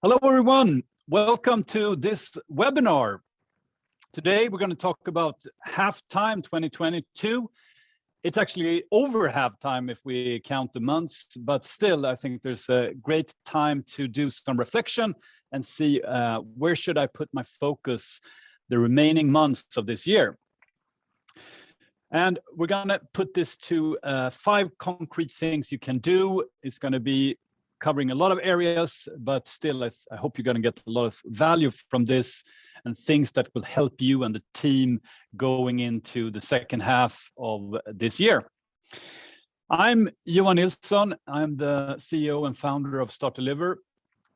Hello, everyone. Welcome to this webinar. Today, we're going to talk about halftime 2022. It's actually over halftime if we count the months, but still, I think there's a great time to do some reflection and see where should I put my focus the remaining months of this year. And we're going to put this to 5 concrete things you can do. It's going to be covering a lot of areas, but still, I hope you're going to get a lot of value from this and things that will help you and the team going into the second half of this year. I'm Johan Nilsson. I'm the CEO and founder of Start Deliver,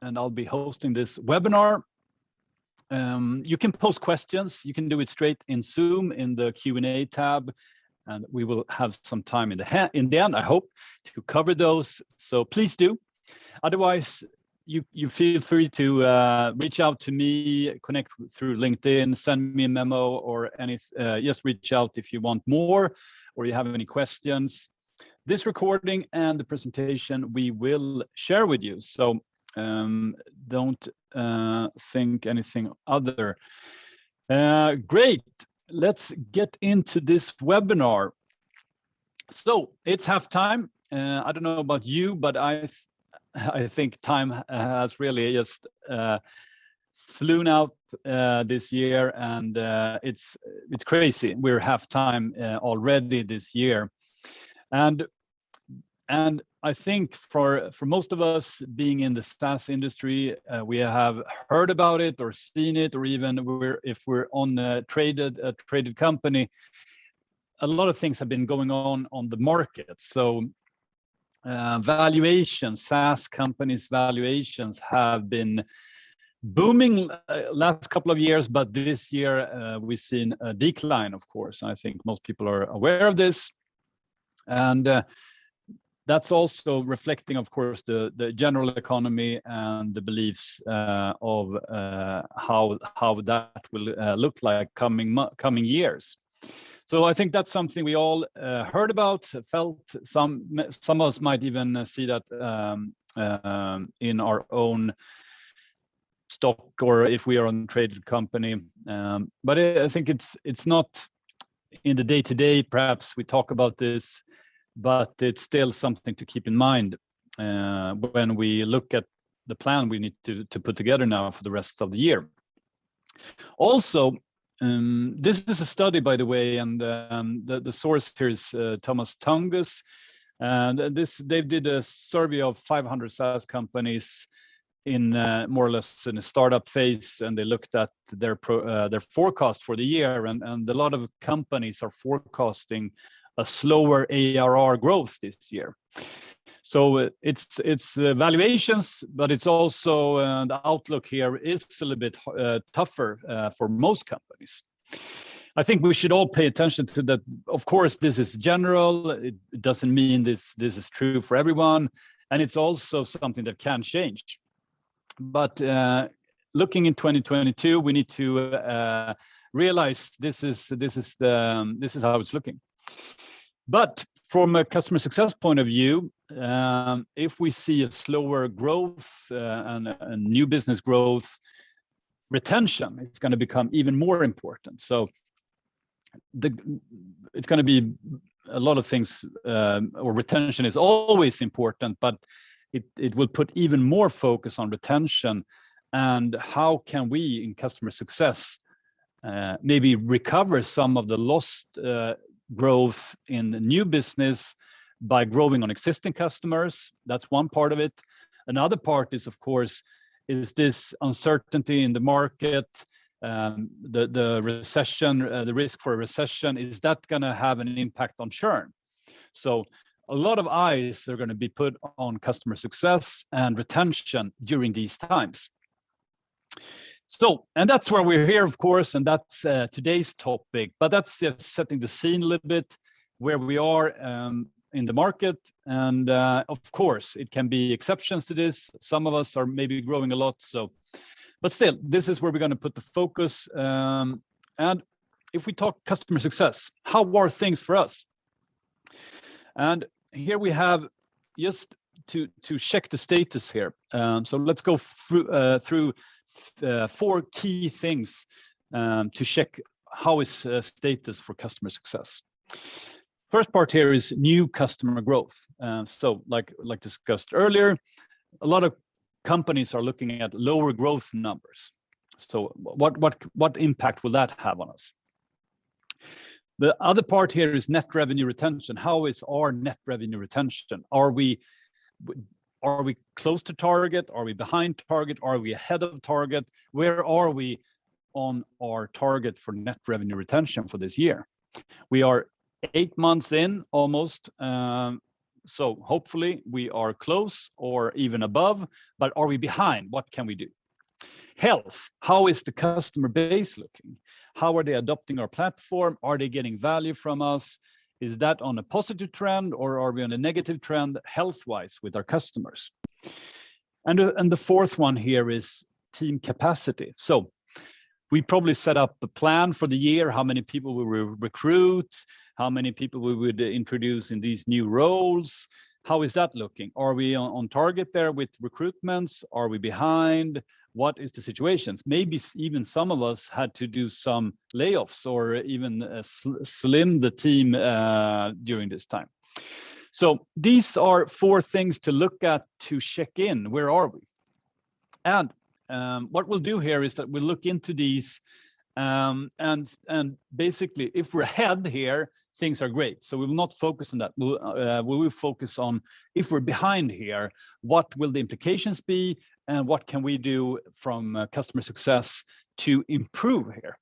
and I'll be hosting this webinar. You can post questions. You can do it straight in Zoom in the Q&A tab, and we will have some time in the end, I hope, to cover those. So please do. Otherwise, you feel free to reach out to me, connect through LinkedIn, send me a memo or just reach out if you want more or you have any questions. This recording and the presentation we will share with you. So don't think anything other. Great. Let's get into this webinar. So it's halftime. I don't know about you, but I think time has really just flown out this year, and it's crazy. We're halftime already this year, and I think for most of us being in the SaaS industry, we have heard about it or seen it, or even if we're on a traded company, a lot of things have been going on the market. So valuations, SaaS companies' valuations have been booming last couple of years, but this year we've seen a decline, of course. I think most people are aware of this, and that's also reflecting, of course, the general economy and the beliefs of how that will look like coming years. So I think that's something we all heard about, felt. Some of us might even see that in our own stock, or if we are on a traded company. But I think it's not in the day-to-day. Perhaps we talk about this, but it's still something to keep in mind when we look at the plan we need to put together now for the rest of the year. Also, this is a study, by the way, and the source here is Thomas Tungus. And they did a survey of 500 SaaS companies in more or less in a startup phase, and they looked at their forecast for the year, and a lot of companies are forecasting a slower ARR growth this year. So it's valuations, but it's also the outlook here is a little bit tougher for most companies. I think we should all pay attention to that. Of course, this is general. It doesn't mean this is true for everyone, and it's also something that can change. But looking in 2022, we need to realize this is how it's looking. But from a customer success point of view, if we see a slower growth and a new business growth, retention is going to become even more important. So it's going to be a lot of things, or retention is always important, but it will put even more focus on retention and how can we in customer success maybe recover some of the lost growth in the new business by growing on existing customers. That's one part of it. Another part is, of course, is this uncertainty in the market, the recession, the risk for a recession. Is that going to have an impact on churn? So a lot of eyes are going to be put on customer success and retention during these times. So, and that's where we're here, of course, and that's today's topic, but that's just setting the scene a little bit where we are in the market. And of course, it can be exceptions to this. Some of us are maybe growing a lot. So, but still, this is where we're going to put the focus. And if we talk customer success, how are things for us? And here we have just to check the status here. So let's go through 4 key things to check how is status for customer success. First part here is new customer growth. So like discussed earlier, a lot of companies are looking at lower growth numbers. So what impact will that have on us? The other part here is net revenue retention. How is our net revenue retention? Are we close to target? Are we behind target? Are we ahead of target? Where are we on our target for net revenue retention for this year? We are 8 months in almost. So hopefully we are close or even above, but are we behind? What can we do? Health, how is the customer base looking? How are they adopting our platform? Are they getting value from us? Is that on a positive trend or are we on a negative trend health-wise with our customers? And the fourth one here is team capacity. So we probably set up a plan for the year, how many people we will recruit, how many people we would introduce in these new roles. How is that looking? Are we on target there with recruitments? Are we behind? What is the situations? Maybe even some of us had to do some layoffs or even slim the team during this time. So these are 4 things to look at to check in. Where are we? And what we'll do here is that we'll look into these and basically if we're ahead here, things are great. So we will not focus on that. We will focus on if we're behind here, what will the implications be and what can we do from customer success to improve here?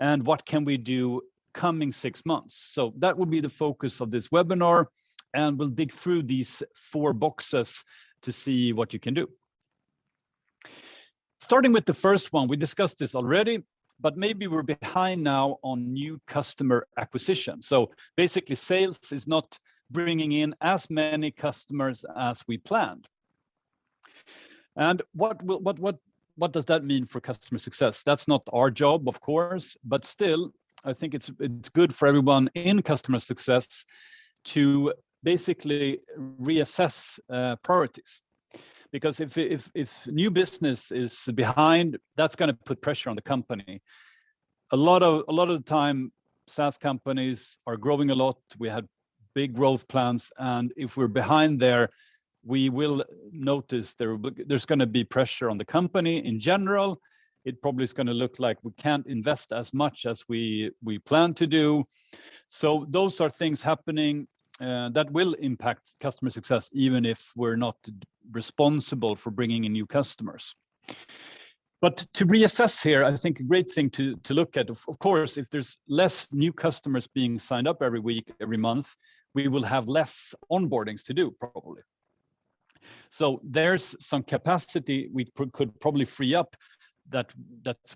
And what can we do coming 6 months? So that will be the focus of this webinar, and we'll dig through these 4 boxes to see what you can do. Starting with the first one, we discussed this already, but maybe we're behind now on new customer acquisition. So basically sales is not bringing in as many customers as we planned. And what does that mean for customer success? That's not our job, of course, but still, I think it's good for everyone in customer success to basically reassess priorities. Because if new business is behind, that's going to put pressure on the company. A lot of the time, SaaS companies are growing a lot. We had big growth plans, and if we're behind there, we will notice there's going to be pressure on the company in general. It probably is going to look like we can't invest as much as we plan to do. So those are things happening that will impact customer success, even if we're not responsible for bringing in new customers. But to reassess here, I think a great thing to look at, of course, if there's less new customers being signed up every week, every month, we will have less onboardings to do probably. So there's some capacity we could probably free up that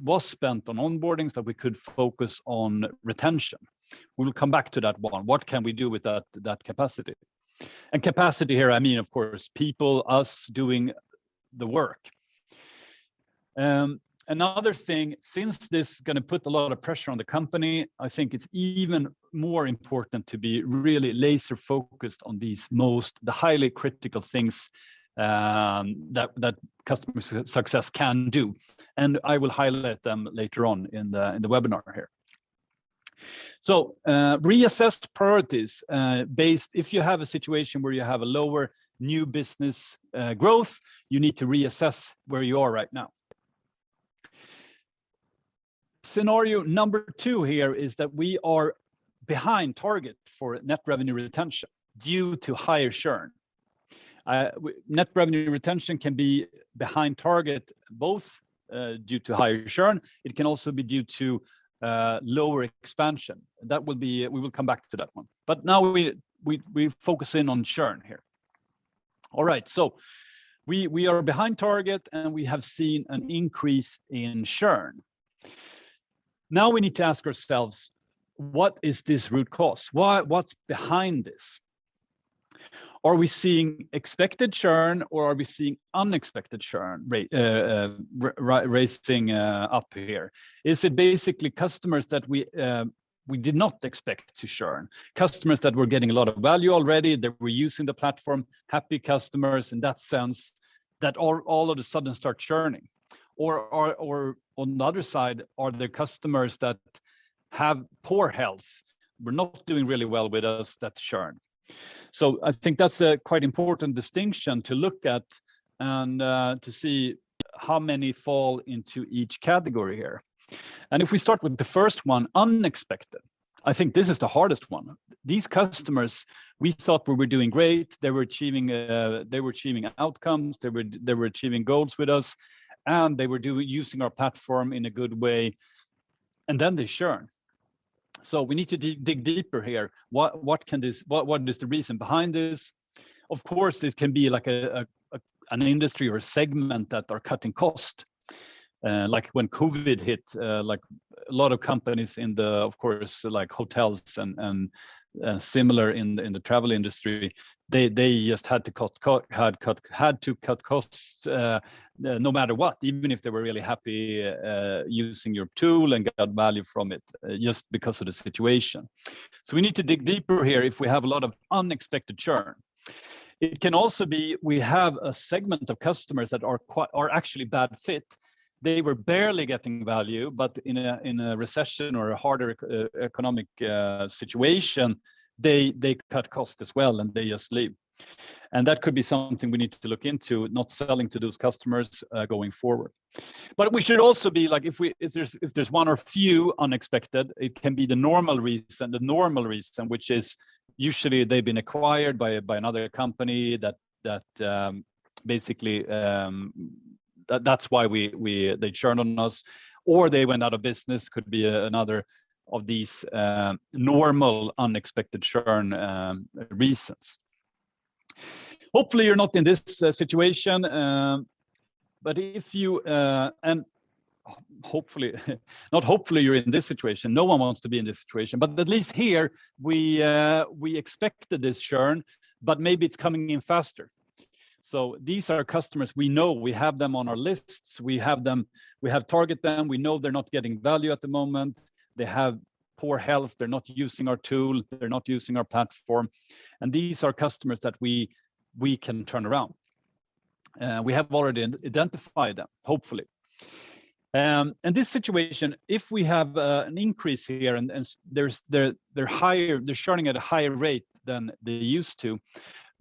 was spent on onboardings that we could focus on retention. We will come back to that one. What can we do with that capacity? And capacity here, I mean, of course, people, us doing the work. Another thing, since this is going to put a lot of pressure on the company, I think it's even more important to be really laser focused on the highly critical things that customer success can do. And I will highlight them later on in the webinar here. So reassess priorities based, if you have a situation where you have a lower new business growth, you need to reassess where you are right now. Scenario number 2 here is that we are behind target for net revenue retention due to higher churn. Net revenue retention can be behind target both due to higher churn. It can also be due to lower expansion. That will be, we will come back to that one. But now we focus in on churn here. All right, so we are behind target and we have seen an increase in churn. Now we need to ask ourselves, what is this root cause? What's behind this? Are we seeing expected churn or are we seeing unexpected churn raising up here? Is it basically customers that we we did not expect to churn. Customers that were getting a lot of value already, they were using the platform, happy customers in that sense, that all of a sudden start churning. Or on the other side, are there customers that have poor health, we're not doing really well with us, that's churn. So I think that's a quite important distinction to look at, and to see how many fall into each category here. And if we start with the first one, unexpected, I think this is the hardest one. These customers, we thought we were doing great. They were achieving outcomes. They were achieving goals with us, and they were using our platform in a good way. And then they churn. So we need to dig deeper here. What is the reason behind this? Of course, this can be like an industry or a segment that are cutting cost. Like when COVID hit, like a lot of companies in the, of course, like hotels and similar in the travel industry, they just had to cut costs no matter what, even if they were really happy using your tool and got value from it, just because of the situation. So we need to dig deeper here if we have a lot of unexpected churn. It can also be we have a segment of customers that are actually bad fit. They were barely getting value, but in a recession or a harder economic situation, they cut cost as well, and they just leave. And that could be something we need to look into, not selling to those customers going forward. But we should also be like, if there's one or few unexpected, it can be the normal reason, which is usually they've been acquired by another company that basically. That's why they churn on us, or they went out of business. Could be another of these normal unexpected churn reasons. Hopefully you're not in this situation, but if you and hopefully you're in this situation. No one wants to be in this situation, but at least here we expected this churn, but maybe it's coming in faster. So these are customers we know, we have them on our lists, we have target them, we know they're not getting value at the moment, they have poor health, they're not using our tool, they're not using our platform, and these are customers that we can turn around. We have already identified them, hopefully. And this situation, if we have an increase here and they're churning at a higher rate than they used to,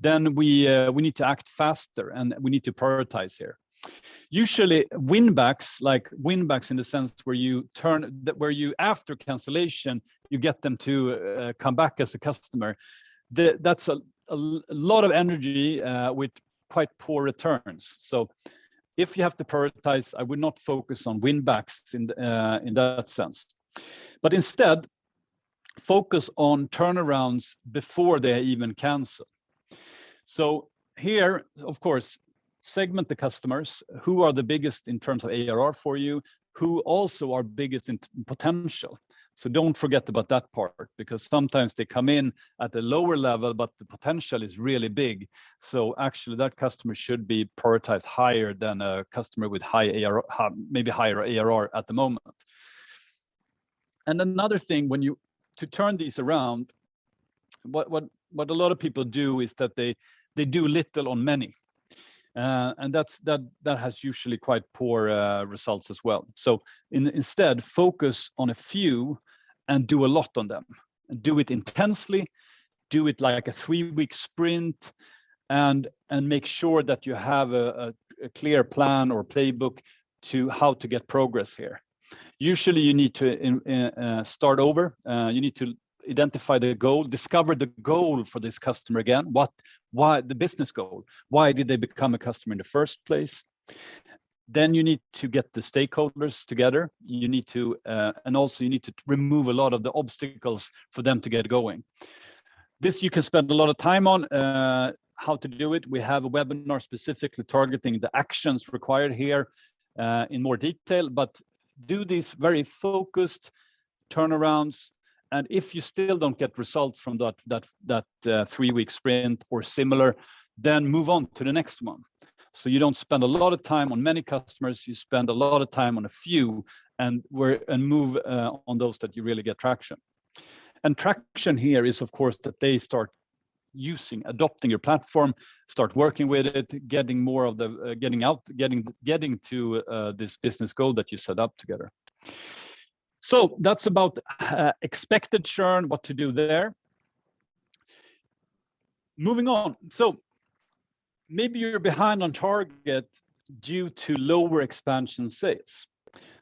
then we need to act faster and we need to prioritize here. Usually win-backs in the sense where you after cancellation, you get them to come back as a customer. That's a lot of energy with quite poor returns. So if you have to prioritize, I would not focus on win-backs in that sense, but instead focus on turnarounds before they even cancel. So here, of course, segment the customers who are the biggest in terms of ARR for you, who also are biggest in potential. So don't forget about that part, because sometimes they come in at a lower level, but the potential is really big. So actually that customer should be prioritized higher than a customer with high ARR, maybe higher ARR at the moment. And another thing, to turn these around, what a lot of people do is that they do little on many, and that has usually quite poor results as well. So instead, focus on a few and do a lot on them. Do it intensely, do it like a 3-week sprint, and make sure that you have a clear plan or playbook to how to get progress here. Usually you need to start over. You need to identify the goal, discover the goal for this customer again. Why the business goal? Why did they become a customer in the first place? Then you need to get the stakeholders together. You need to, and also you need to remove a lot of the obstacles for them to get going. This you can spend a lot of time on. How to do it. We have a webinar specifically targeting the actions required here in more detail, but do these very focused turnarounds. And if you still don't get results from that 3-week sprint or similar, then move on to the next one. So you don't spend a lot of time on many customers, you spend a lot of time on a few, and move on those that you really get traction. And traction here is, of course, that they start adopting your platform, start working with it, getting more of the getting to this business goal that you set up together. So that's about expected churn, what to do there. Moving on. So maybe you're behind on target due to lower expansion sales.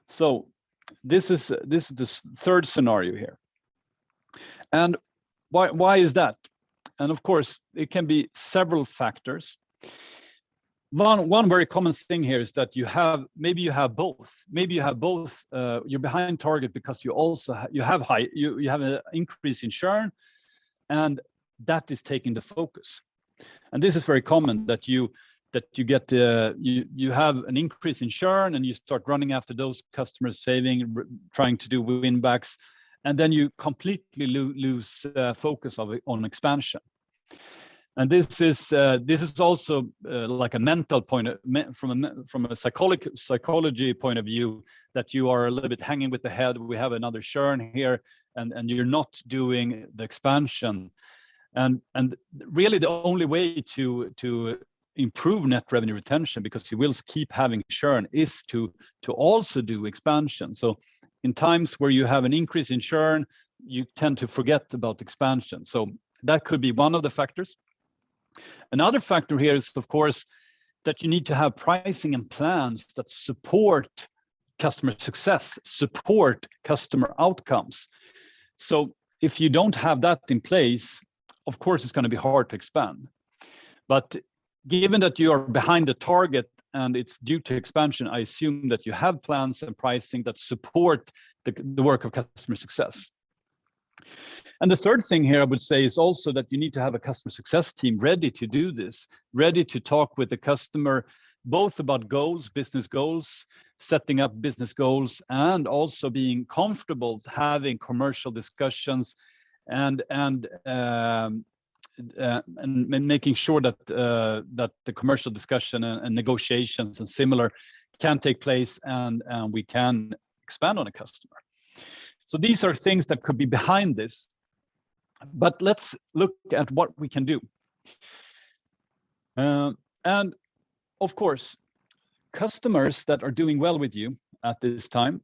So this is the third scenario here. And why is that? And of course, it can be several factors. One very common thing here is that you have both. Maybe you have both. You're behind target because you have an increase in churn, and that is taking the focus. And this is very common that you get you have an increase in churn and you start running after those customers, trying to do win backs, and then you completely lose focus on expansion. And this is also like a mental point from a psychology point of view, that you are a little bit hanging with the head. We have another churn here, and you're not doing the expansion. And really the only way to improve net revenue retention, because you will keep having churn, is to also do expansion. So in times where you have an increase in churn, you tend to forget about expansion. So that could be one of the factors. Another factor here is, of course, that you need to have pricing and plans that support customer success, support customer outcomes. So if you don't have that in place, of course, it's going to be hard to expand. But given that you are behind the target and it's due to expansion, I assume that you have plans and pricing that support the work of customer success. And the third thing here I would say is also that you need to have a customer success team ready to do this, ready to talk with the customer, both about goals, business goals, setting up business goals, and also being comfortable having commercial discussions and making sure that the commercial discussion and negotiations and similar can take place, and we can expand on a customer. So these are things that could be behind this, but let's look at what we can do. And of course, customers that are doing well with you at this time,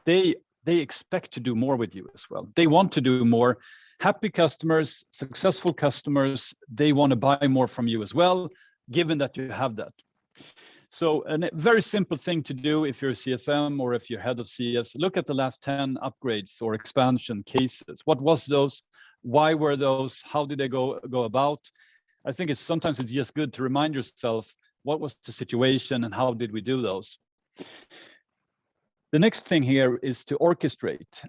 they expect to do more with you as well. They want to do more. Happy customers, successful customers, they want to buy more from you as well, given that you have that. So a very simple thing to do if you're a CSM or if you're head of CS, look at the last 10 upgrades or expansion cases. What was those? Why were those? How did they go about? I think sometimes it's just good to remind yourself, what was the situation and how did we do those? The next thing here is to orchestrate.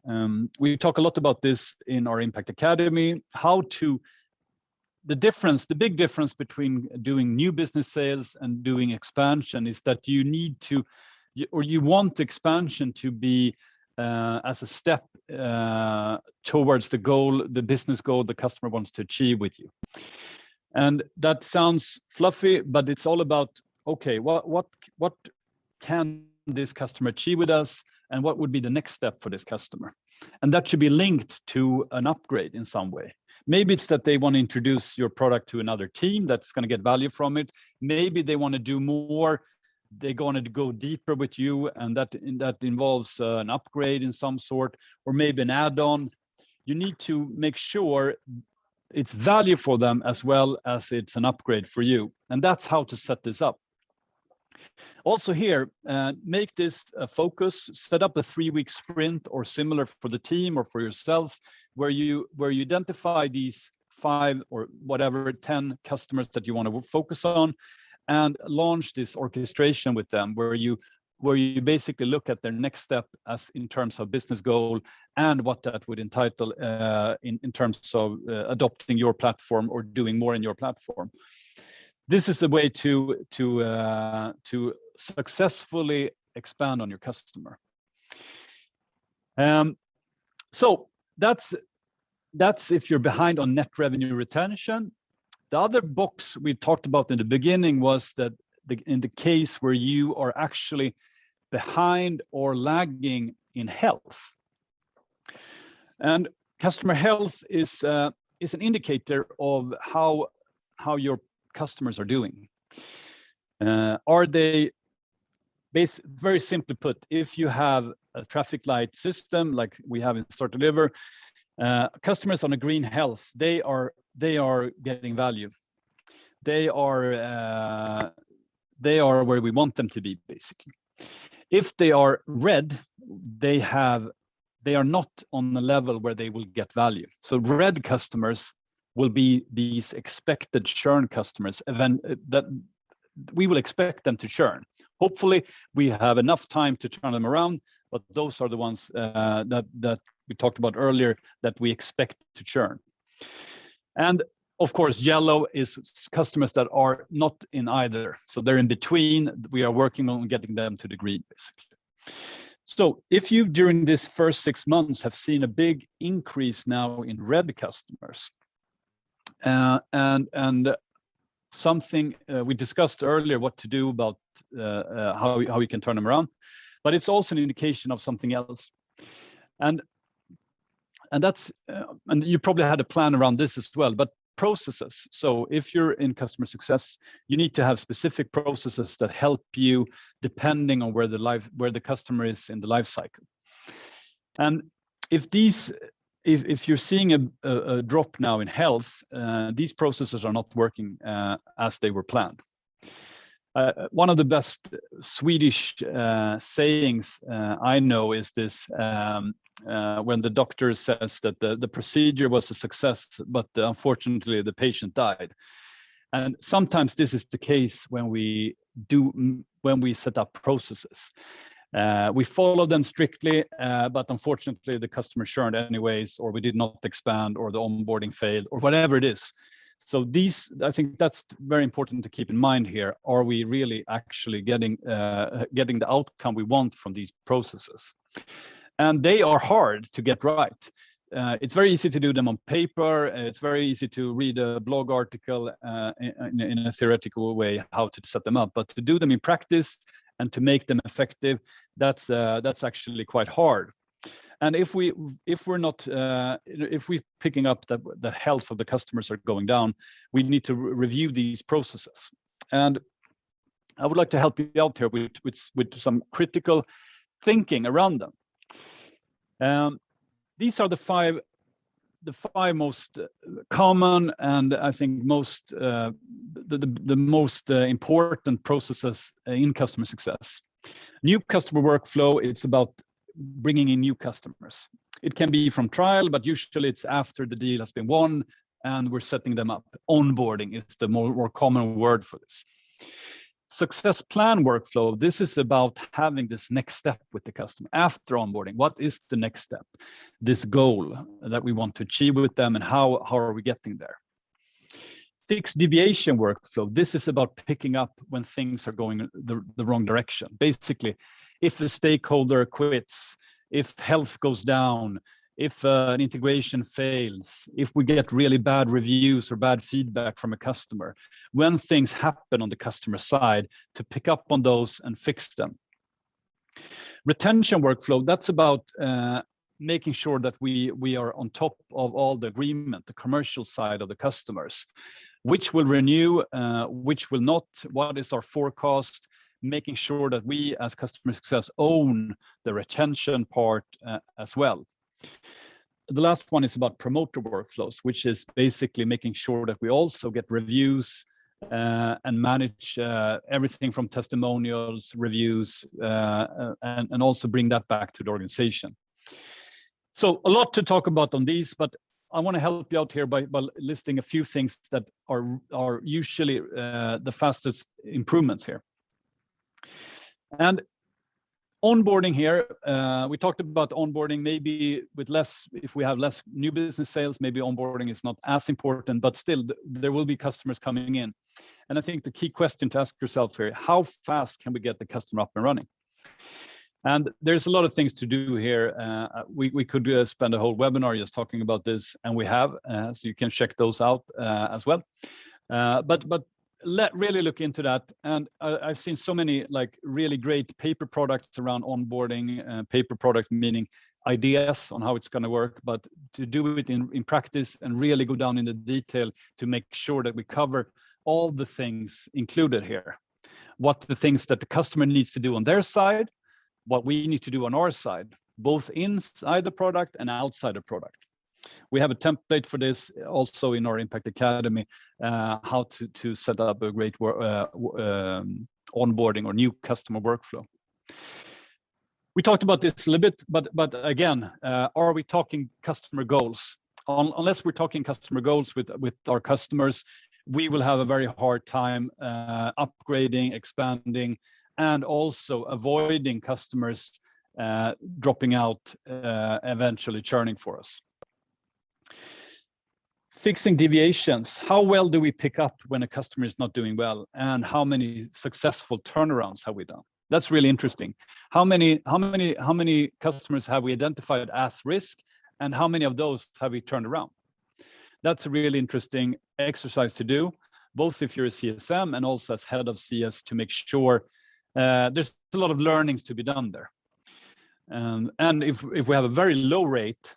We talk a lot about this in our Impact Academy, the big difference between doing new business sales and doing expansion is that you want expansion to be as a step towards the goal, the business goal the customer wants to achieve with you. And that sounds fluffy, but it's all about, okay, what can this customer achieve with us, and what would be the next step for this customer? And that should be linked to an upgrade in some way. Maybe it's that they want to introduce your product to another team that's going to get value from it. Maybe they want to do more. They're going to go deeper with you, and that involves an upgrade in some sort, or maybe an add-on. You need to make sure it's value for them as well as it's an upgrade for you. And that's how to set this up. Also here, make this a focus, set up a 3-week sprint or similar for the team or for yourself, where you identify these 5 or whatever 10 customers that you want to focus on, and launch this orchestration with them, where you basically look at their next step as in terms of business goal and what that would entitle in terms of adopting your platform or doing more in your platform. This is a way to successfully expand on your customer. So that's if you're behind on net revenue retention. The other box we talked about in the beginning was that in the case where you are actually behind or lagging in health. And Customer health is an indicator of how your customers are doing. Are they, very simply put, if you have a traffic light system like we have in Start Deliver, customers on a green health, they are getting value. They are where we want them to be, basically. If they are red, they are not on the level where they will get value. So red customers will be these expected churn customers, that we will expect them to churn. Hopefully, we have enough time to turn them around, but those are the ones that we talked about earlier that we expect to churn. And of course, yellow is customers that are not in either. So they're in between. We are working on getting them to the green, basically. So if you, during this first 6 months, have seen a big increase now in red customers, and something we discussed earlier, what to do about how you can turn them around, but it's also an indication of something else. And that's, and you probably had a plan around this as well, but processes. So if you're in customer success, you need to have specific processes that help you depending on where the customer is in the life cycle. And if you're seeing a drop now in health, these processes are not working as they were planned. One of the best Swedish sayings I know is this, when the doctor says that the procedure was a success, but unfortunately the patient died. And sometimes this is the case when we set up processes. We follow them strictly, but unfortunately the customer churned anyways, or we did not expand, or the onboarding failed, or whatever it is. So I think that's very important to keep in mind here. Are we really actually getting the outcome we want from these processes? And they are hard to get right. It's very easy to do them on paper. It's very easy to read a blog article in a theoretical way how to set them up, but to do them in practice and to make them effective, that's actually quite hard. And if we're picking up that the health of the customers are going down, we need to review these processes. And I would like to help you out here with some critical thinking around them. These are the five most common and I think the most important processes in customer success. New customer workflow, it's about bringing in new customers. It can be from trial, but usually it's after the deal has been won and we're setting them up. Onboarding is the more common word for this. Success plan workflow, this is about having this next step with the customer after onboarding. What is the next step? This goal that we want to achieve with them, and how are we getting there? 6 deviation workflow, this is about picking up when things are going the wrong direction. Basically, if a stakeholder quits, if health goes down, if an integration fails, if we get really bad reviews or bad feedback from a customer, when things happen on the customer side, to pick up on those and fix them. Retention workflow, that's about making sure that we are on top of all the agreement, the commercial side of the customers, which will renew, which will not, what is our forecast, making sure that we as customer success own the retention part as well. The last one is about promoter workflows, which is basically making sure that we also get reviews and manage everything from testimonials, reviews, and also bring that back to the organization. So a lot to talk about on these, but I want to help you out here by listing a few things that are usually the fastest improvements here. And onboarding here, we talked about onboarding, maybe with less, if we have less new business sales, maybe onboarding is not as important, but still there will be customers coming in. And I think the key question to ask yourself here, how fast can we get the customer up and running? And there's a lot of things to do here. We could spend a whole webinar just talking about this, and we have, so you can check those out as well. But really look into that. And I've seen so many like really great paper products around onboarding, paper products meaning ideas on how it's going to work, but to do it in practice and really go down in the detail to make sure that we cover all the things included here. What the things that the customer needs to do on their side, what we need to do on our side, both inside the product and outside the product. We have a template for this also in our Impact Academy, how to set up a great onboarding or new customer workflow. We talked about this a little bit, but again, are we talking customer goals? Unless we're talking customer goals with our customers, we will have a very hard time upgrading, expanding, and also avoiding customers dropping out, eventually churning for us. Fixing deviations. How well do we pick up when a customer is not doing well, and how many successful turnarounds have we done? That's really interesting. How many customers have we identified as risk, and how many of those have we turned around? That's a really interesting exercise to do, both if you're a CSM and also as head of CS, to make sure there's a lot of learnings to be done there. And if we have a very low rate,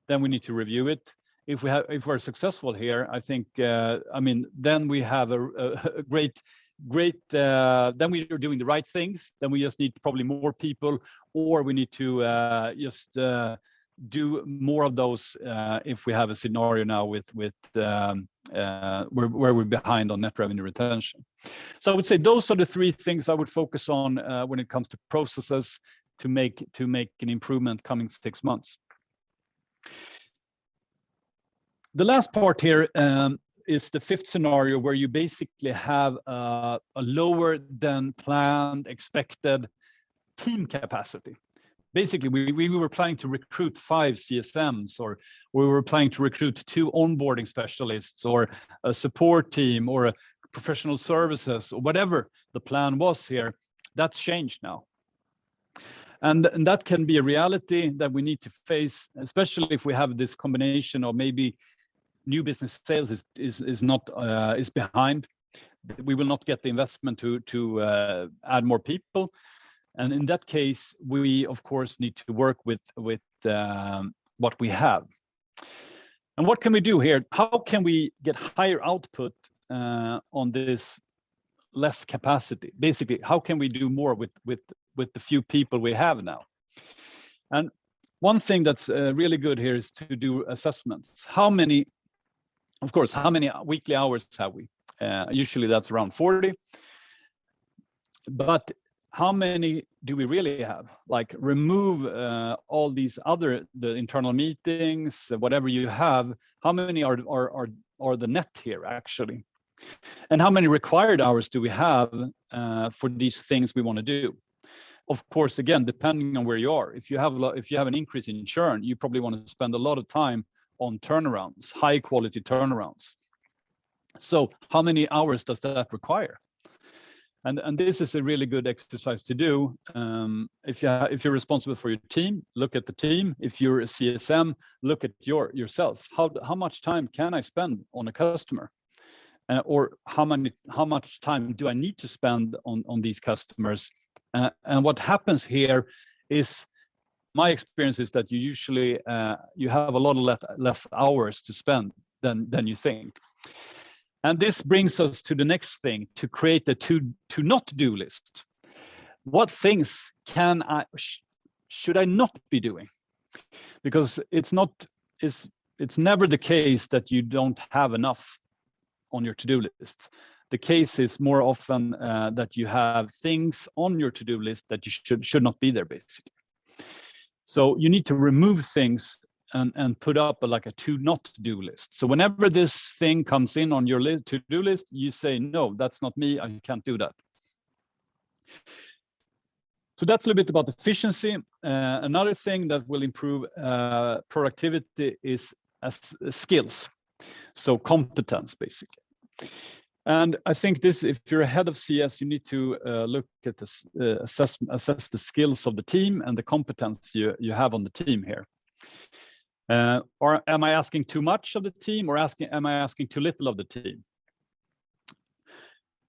then we need to review it. If we're successful here, I think then we have a great. Then we are doing the right things. Then we just need probably more people, or we need to just do more of those if we have a scenario now with where we're behind on net revenue retention. So I would say those are the three things I would focus on when it comes to processes to make an improvement coming 6 months. The last part here is the fifth scenario, where you basically have a lower than planned expected team capacity. Basically, we were planning to recruit 5 CSMs, or we were planning to recruit 2 onboarding specialists, or a support team, or a professional services, or whatever the plan was here. That's changed now. And that can be a reality that we need to face, especially if we have this combination of maybe new business sales is behind. We will not get the investment to add more people, and in that case, we of course need to work with what we have. And what can we do here? How can we get higher output on this less capacity? Basically, how can we do more with the few people we have now? And one thing that's really good here is to do assessments. How many weekly hours have we? Usually that's around 40. But how many do we really have? Like, remove all these the internal meetings, whatever you have. How many are the net here actually? And how many required hours do we have for these things we want to do? Of course, again, depending on where you are. If you have an increase in churn, you probably want to spend a lot of time on turnarounds, high quality turnarounds. So how many hours does that require? And this is a really good exercise to do. If you're responsible for your team, look at the team. If you're a CSM, look at yourself. How much time can I spend on a customer? Or how much time do I need to spend on these customers? And what happens here is, my experience is that you usually you have a lot of less hours to spend than you think. And this brings us to the next thing: to create a to not do list. What things should I not be doing? Because it's never the case that you don't have enough on your to-do list. The case is more often that you have things on your to-do list that you should not be there, basically. So you need to remove things and put up a to not do list. So whenever this thing comes in on your to-do list, you say, no, that's not me, I can't do that. So that's a little bit about efficiency. Another thing that will improve productivity is skills. So competence, basically. And I think this, if you're a head of CS, you need to look at this, assess the skills of the team and the competence you have on the team here. Or am I asking too much of the team, or am I asking too little of the team?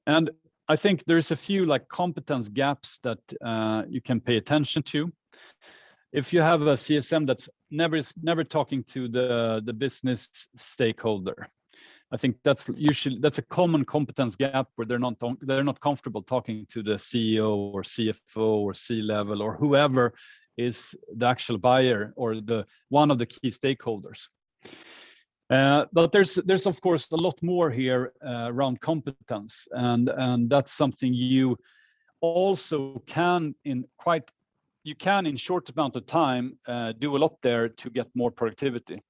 And I think there's a few competence gaps that you can pay attention to. if you have a CSM that's never talking to the business stakeholder, I think that's a common competence gap where they're not comfortable talking to the CEO or CFO or C-level or whoever is the actual buyer or one of the key stakeholders. But there's of course a lot more here around competence, and that's something you also can in short amount of time do a lot there to get more productivity.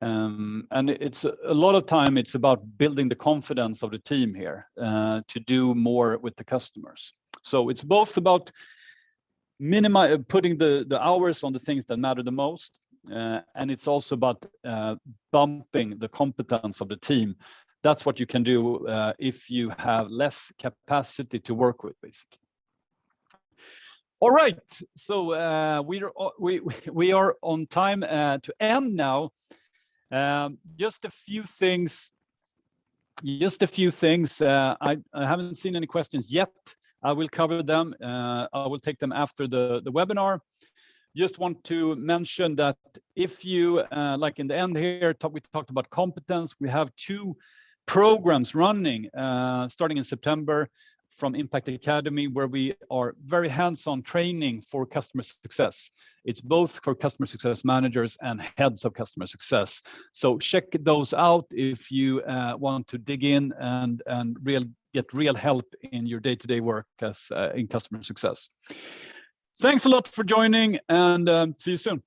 And it's a lot of time it's about building the confidence of the team here to do more with the customers. So it's both about putting the hours on the things that matter the most, and it's also about bumping the competence of the team. That's what you can do if you have less capacity to work with, basically. All right, so we are on time to end now. Just a few things. I haven't seen any questions yet. I will cover them. I will take them after the webinar. Just want to mention that if you, like in the end here, we talked about competence. We have 2 programs running starting in September from Impact Academy, where we are very hands-on training for customer success. It's both for customer success managers and heads of customer success. So check those out if you want to dig in and get real help in your day-to-day work as in customer success. Thanks a lot for joining, and see you soon.